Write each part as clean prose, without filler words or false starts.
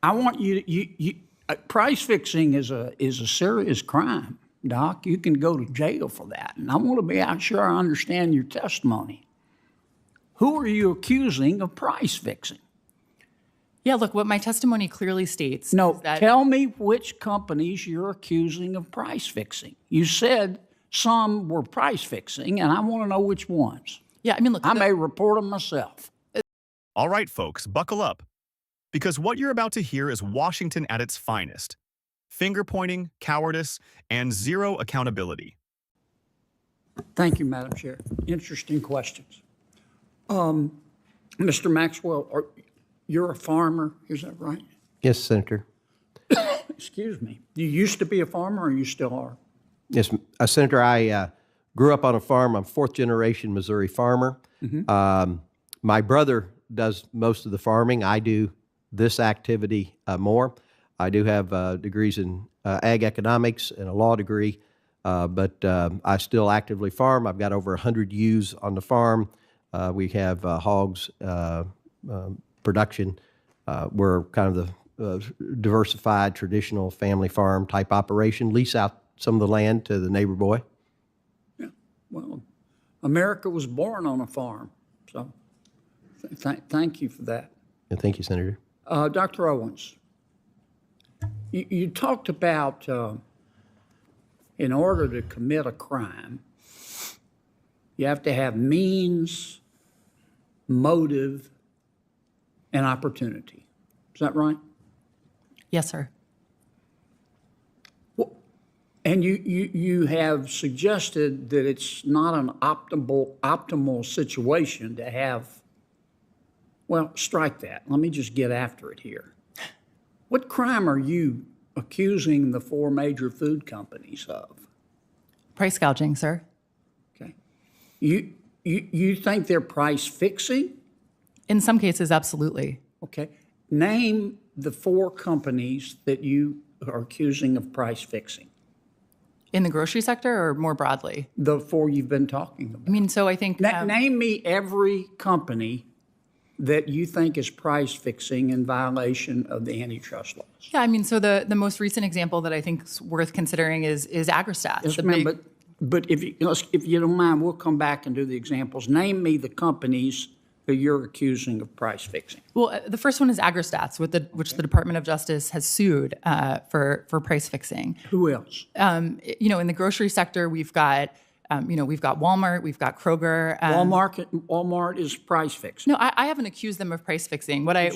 I want price fixing is a serious crime, Doc. You can go to jail for that. And I want to be sure I understand your testimony. Who are you accusing of price fixing? Yeah, look, what my testimony clearly states No, is that... tell me which companies you're accusing of price fixing. You said some were price fixing, and I want to know which ones. Yeah, I mean, look... I may report them myself. All right, folks, buckle up. Because what you're about to hear is Washington at its finest. Finger-pointing, cowardice, and zero accountability. Thank you, Madam Chair. Interesting questions. Mr. Maxwell, you're a farmer, is that right? Yes, Senator. Excuse me. You used to be a farmer, or you still are? Yes, Senator, I grew up on a farm. I'm fourth-generation Missouri farmer. My brother does most of the farming. I do this activity more. I do have degrees in ag economics and a law degree, but I still actively farm. I've got over 100 ewes on the farm. We have hogs production. We're kind of the diversified, traditional family farm type operation, lease out some of the land to the neighbor boy. Yeah, well, America was born on a farm, so thank you for that. And thank you, Senator. Dr. Owens, you talked about in order to commit a crime, you have to have means, motive, and opportunity. Is that right? Yes, sir. Well, and you have suggested that it's not an optimal situation to have. Well, strike that. Let me just get after it here. What crime are you accusing the four major food companies of? Price gouging, sir. Okay. You think they're price fixing? In some cases, absolutely. Okay. Name the four companies that you are accusing of price fixing. In the grocery sector or more broadly? The four you've been talking about. I mean, so I think... name me every company that you think is price fixing in violation of the antitrust laws. Yeah, I mean, so the most recent example that I think is worth considering is Agrostat. Yes, ma'am, but if you don't mind, we'll come back and do the examples. Name me the companies that you're accusing of price fixing. Well, the first one is Agrostats, which the Department of Justice has sued for price fixing. Who else? In the grocery sector, we've got Walmart, we've got Kroger. Walmart is price fixing. No, I haven't accused them of price fixing. What I've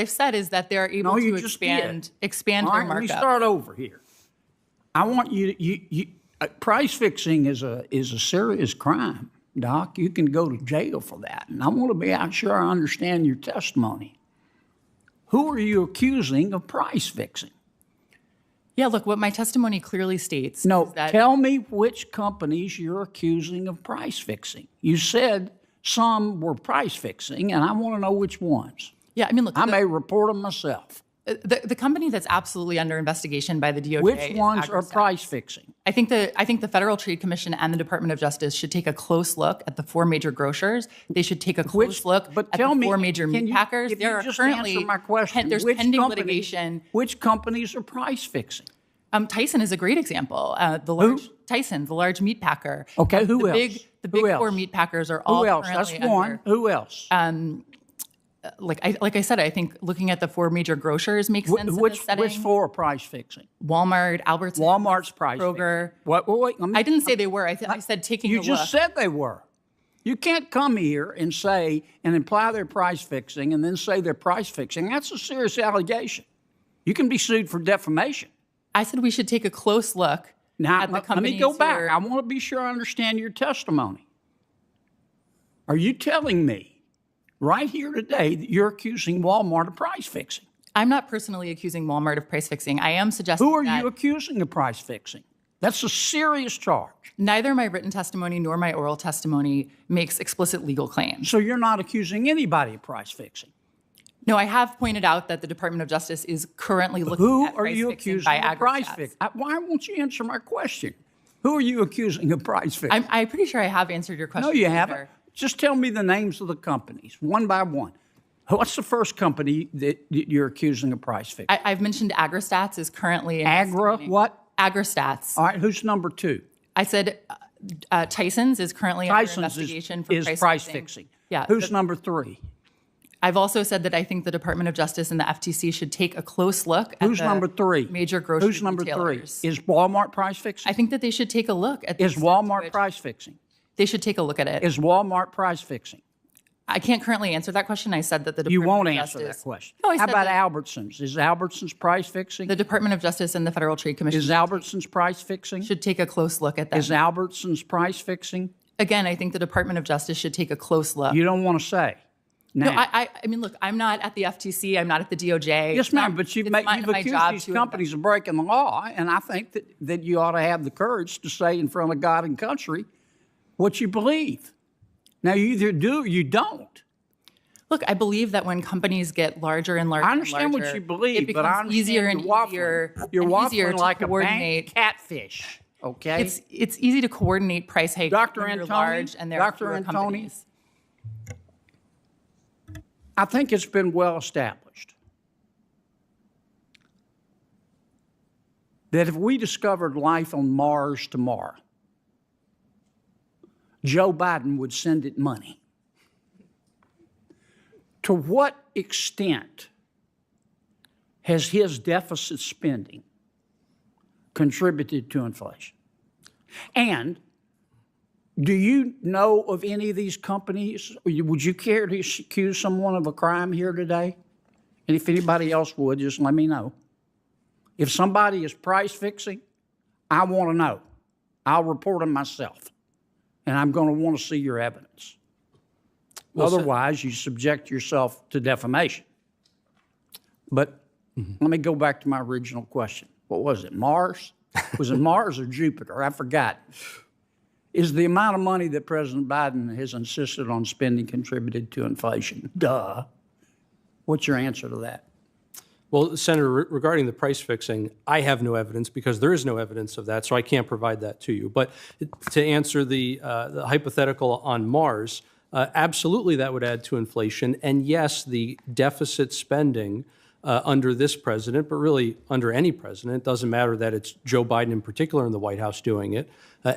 said is that they're able to expand their markup. Let me start over here. I want you price fixing is a serious crime, Doc. You can go to jail for that. And I want to be sure I understand your testimony. Who are you accusing of price fixing? Yeah, look, what my testimony clearly states No, is that... tell me which companies you're accusing of price fixing. You said some were price fixing, and I want to know which ones. Yeah, I mean, look... I may report them myself. The company that's absolutely under investigation by the DOJ Which ones are price fixing? I think the Federal Trade Commission and the Department of Justice should take a close look at the four major grocers. They should take a close look at the four major meat packers. There are currently there's pending litigation. Which companies are price fixing? Tyson is a great example. Tyson, the large meat packer. Okay, who else? The big four meat packers are all Who else? currently That's one. under, Who else? Like I said, I think looking at the four major grocers makes sense in this setting. Which four are price fixing? Walmart, Albertsons, Walmart's price Kroger. Fixing. Wait. I didn't say they were. I said taking a look. You just said they were. You can't come here and say and imply they're price fixing and then say they're price fixing. That's a serious allegation. You can be sued for defamation. I said we should take a close look at the companies. Let me go back. I want to be sure I understand your testimony. Are you telling me right here today that you're accusing Walmart of price fixing? I'm not personally accusing Walmart of price fixing. I am suggesting Who are you accusing of price fixing? That's a serious charge. Neither my written testimony nor my oral testimony makes explicit legal claims. So you're not accusing anybody of price fixing? No, I have pointed out that the Department of Justice is currently looking at price fixing by Agrostats. Who are you accusing of price fixing? Why won't you answer my question? Who are you accusing of price fixing? I'm pretty sure I have answered your question. No, you haven't. Just tell me the names of the companies, one by one. What's the first company that you're accusing of price fixing? I've mentioned AgriStats is currently what? AgriStats. All right, who's number two? I said Tyson's is currently under Tyson's investigation for is price fixing. Yeah. Who's number three? I've also said that I think the Department of Justice and the FTC should take a close look at Who's the number three? major grocery Who's number retailers. three? Is Walmart price fixing? I think that they should take a look at the Is extent to Walmart which price fixing? They should take a look at it. Is Walmart price fixing? I can't currently answer that question. I said that the You Department won't of answer Justice, that question. No, I How said about that Albertsons? Is Albertsons price fixing? the Department of Justice and the Federal Trade Commission Is Albertsons price fixing? should take a close look at that. Is Albertsons price fixing? Again, I think the Department of Justice should take a close look. You don't want to say. No, Now, I mean, look, I'm not at the FTC. I'm not at the DOJ. yes, ma'am, but you've accused these companies of breaking the law, and I think that you ought to have the courage to say in front of God and country what you believe. Now, you either do or you don't. Look, I believe that when companies get larger and larger, I understand and what larger, you believe, it but I becomes easier and understand easier you're and waffling easier to like coordinate. a bank catfish. Okay, It's easy to coordinate price hikes Dr. when you're Antoni, large and there are Dr. fewer Antoni, companies. I think it's been well established that if we discovered life on Mars tomorrow, Joe Biden would send it money. To what extent has his deficit spending contributed to inflation? And do you know of any of these companies? Would you care to accuse someone of a crime here today? And if anybody else would, just let me know. If somebody is price fixing, I want to know. I'll report them myself. And I'm going to want to see your evidence. Otherwise, you subject yourself to defamation. But let me go back to my original question. What was it, Mars? Was it Mars or Jupiter? I forgot. Is the amount of money that President Biden has insisted on spending contributed to inflation? Duh. What's your answer to that? Well, Senator, regarding the price fixing, I have no evidence because there is no evidence of that, so I can't provide that to you. But to answer the hypothetical on Mars, absolutely that would add to inflation. And yes, the deficit spending under this president, but really under any president, it doesn't matter that it's Joe Biden in particular in the White House doing it.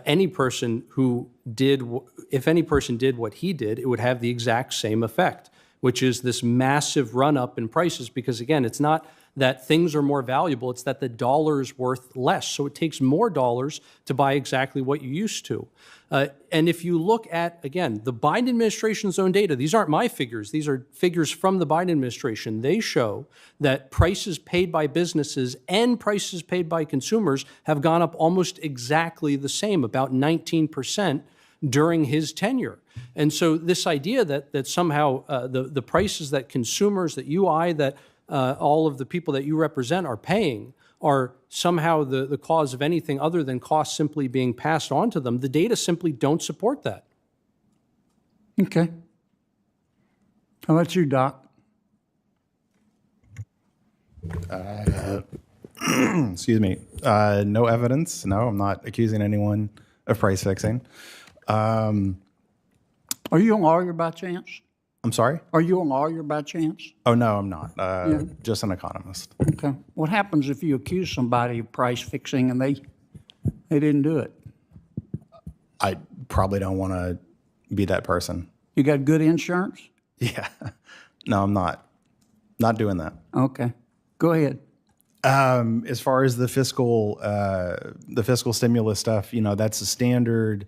Any person who did, if any person did what he did, it would have the exact same effect, which is this massive run up in prices. Because again, it's not that things are more valuable, it's that the dollar is worth less. So it takes more dollars to buy exactly what you used to. And if you look at, again, the Biden administration's own data, these aren't my figures, these are figures from the Biden administration. They show that prices paid by businesses and prices paid by consumers have gone up almost exactly the same, about 19% during his tenure. And so this idea that somehow the prices that consumers, that that all of the people that you represent are paying are somehow the cause of anything other than costs simply being passed on to them, the data simply don't support that. Okay. How about you, Doc? Excuse me. No evidence. No, I'm not accusing anyone of price fixing. Are you a lawyer by chance? I'm sorry? Are you a lawyer by chance? Oh, no, I'm not. Just an economist. Okay. What happens if you accuse somebody of price fixing and they didn't do it? I probably don't want to be that person. You got good insurance? Yeah. No, I'm not. Not doing that. Okay. Go ahead. As far as the fiscal stimulus stuff, that's a standard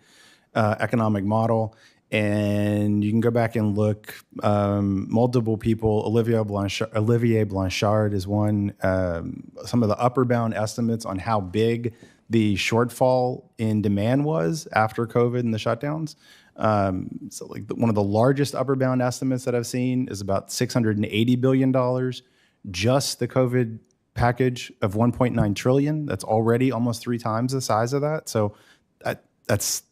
economic model. And you can go back and look. Multiple people. Olivier Blanchard is one. Some of the upper bound estimates on how big the shortfall in demand was after COVID and the shutdowns. So, like one of the largest upper bound estimates that I've seen is about $680 billion. Just the COVID package of $1.9 trillion. That's already almost 3 times the size of that. So that's.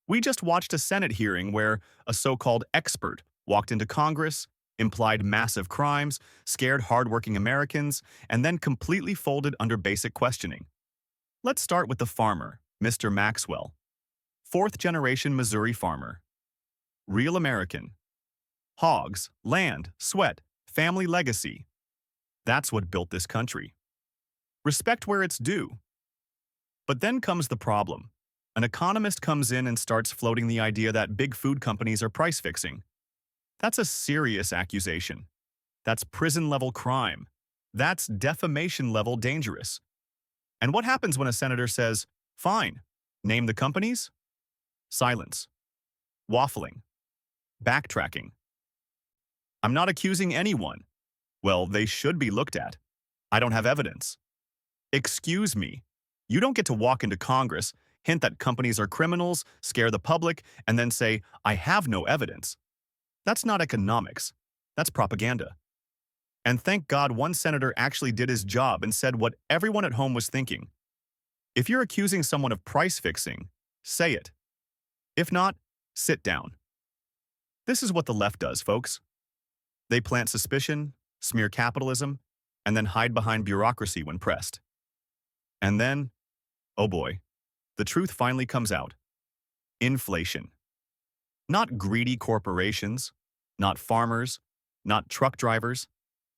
We just watched a Senate hearing where a so-called expert walked into Congress, implied massive crimes, scared hardworking Americans, and then completely folded under basic questioning. Let's start with the farmer, Mr. Maxwell. 4th-generation Missouri farmer. Real American. hogs, land, sweat, family legacy. That's what built this country. Respect where it's due. But then comes the problem. An economist comes in and starts floating the idea that big food companies are price fixing. That's a serious accusation. That's prison-level crime. That's defamation-level dangerous. And what happens when a senator says, fine, name the companies? Silence. Waffling. Backtracking. I'm not accusing anyone. Well, they should be looked at. I don't have evidence. Excuse me. You don't get to walk into Congress, hint that companies are criminals, scare the public, and then say, I have no evidence. That's not economics. That's propaganda. And thank God one senator actually did his job and said what everyone at home was thinking. If you're accusing someone of price fixing, say it. If not, sit down. This is what the left does, folks. They plant suspicion, smear capitalism, and then hide behind bureaucracy when pressed. And then, oh boy, the truth finally comes out. Inflation. Not greedy corporations, not farmers, not truck drivers.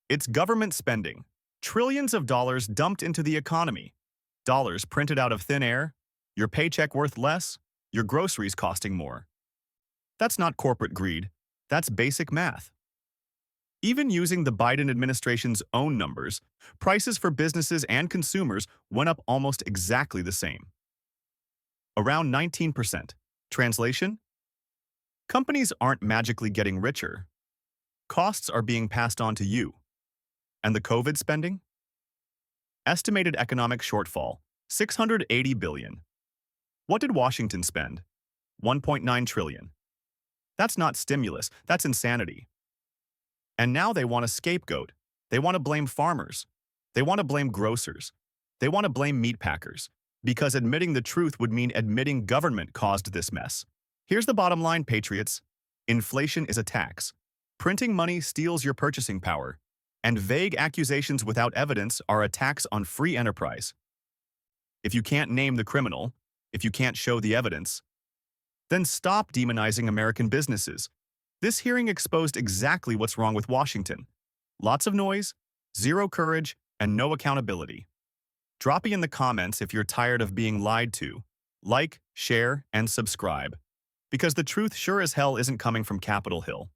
It's government spending. Trillions of dollars dumped into the economy. Dollars printed out of thin air, your paycheck worth less, your groceries costing more. That's not corporate greed. That's basic math. Even using the Biden administration's own numbers, prices for businesses and consumers went up almost exactly the same. Around 19%. Translation? Companies aren't magically getting richer. Costs are being passed on to you. And the COVID spending? Estimated economic shortfall, $680 billion. What did Washington spend? $1.9 trillion. That's not stimulus, that's insanity. And now they want a scapegoat. They want to blame farmers. They want to blame grocers. They want to blame meat packers. Because admitting the truth would mean admitting government caused this mess. Here's the bottom line, patriots. Inflation is a tax. Printing money steals your purchasing power. And vague accusations without evidence are a tax on free enterprise. If you can't name the criminal, if you can't show the evidence, then stop demonizing American businesses. This hearing exposed exactly what's wrong with Washington. Lots of noise, zero courage, and no accountability. Drop me in the comments if you're tired of being lied to. Like, share, and subscribe. Because the truth sure as hell isn't coming from Capitol Hill.